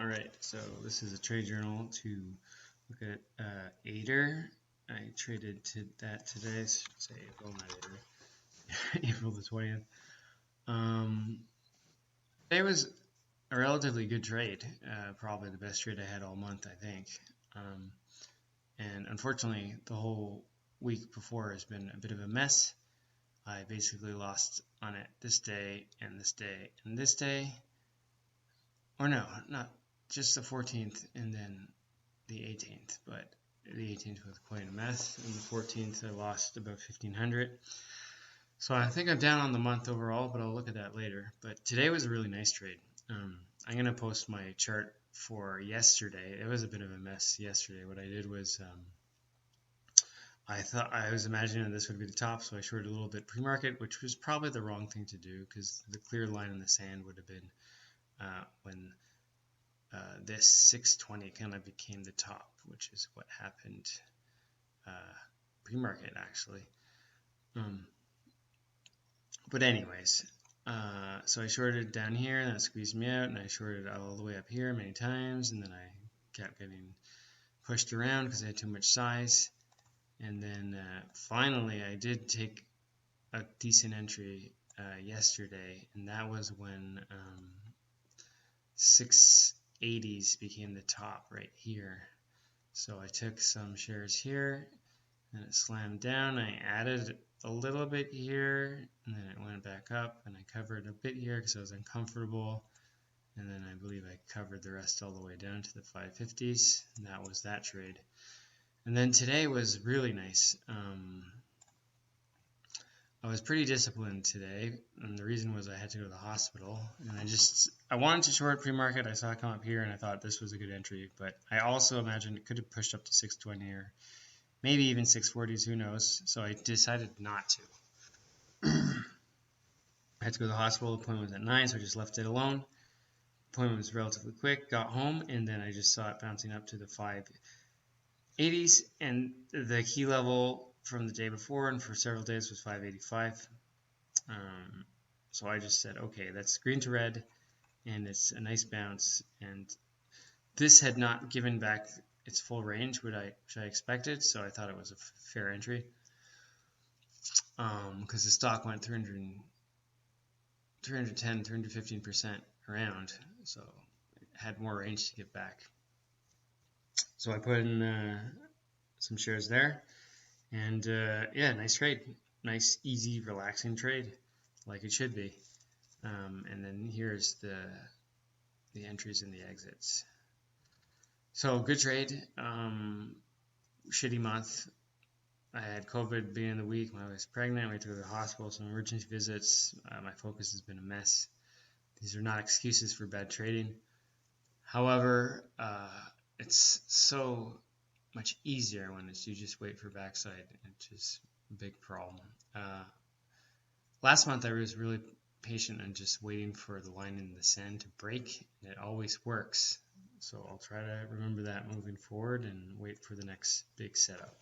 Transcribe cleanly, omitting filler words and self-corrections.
Alright, so this is a trade journal to look at ATER. I traded that today, say April, not ATER, April the 20th. Today was a relatively good trade, probably the best trade I had all month, I think. And unfortunately, the whole week before has been a bit of a mess. I basically lost on it this day and this day and this day. Or no, not just the 14th and then the 18th, but the 18th was quite a mess, and the 14th I lost about 1,500. So I think I'm down on the month overall, but I'll look at that later. But today was a really nice trade. I'm going to post my chart for yesterday. It was a bit of a mess yesterday. What I did was I was imagining this would be the top, so I shorted a little bit pre-market, which was probably the wrong thing to do because the clear line in the sand would have been when this 620 kind of became the top, which is what happened pre-market actually. But anyways, so I shorted down here and that squeezed me out, and I shorted all the way up here many times, and then I kept getting pushed around because I had too much size. And then finally I did take a decent entry yesterday, and that was when 680s became the top right here. So I took some shares here and it slammed down. I added a little bit here and then it went back up, and I covered a bit here because I was uncomfortable, and then I believe I covered the rest all the way down to the 550s, and that was that trade. And then today was really nice. I was pretty disciplined today, and the reason was I had to go to the hospital, and I wanted to short pre-market. I saw it come up here, and I thought this was a good entry, but I also imagined it could have pushed up to 620 or maybe even 640s, who knows, so I decided not to. I had to go to the hospital. The appointment was at 9, so I just left it alone. The appointment was relatively quick, got home, and then I just saw it bouncing up to the 580s, and the key level from the day before and for several days was 585. So I just said, okay, that's green to red, and it's a nice bounce, and this had not given back its full range, which I expected, so I thought it was a fair entry, because the stock went 310, 315% around, so it had more range to give back. So I put in some shares there, and yeah, nice trade, nice, easy, relaxing trade, like it should be. And then here's the entries and the exits. So good trade. Shitty month. I had COVID beginning of the week. My wife was pregnant. We had to go to the hospital, some emergency visits. My focus has been a mess. These are not excuses for bad trading. However, it's so much easier when you just wait for backside, which is a big problem. Last month I was really patient and just waiting for the line in the sand to break, and it always works. So I'll try to remember that moving forward and wait for the next big setup.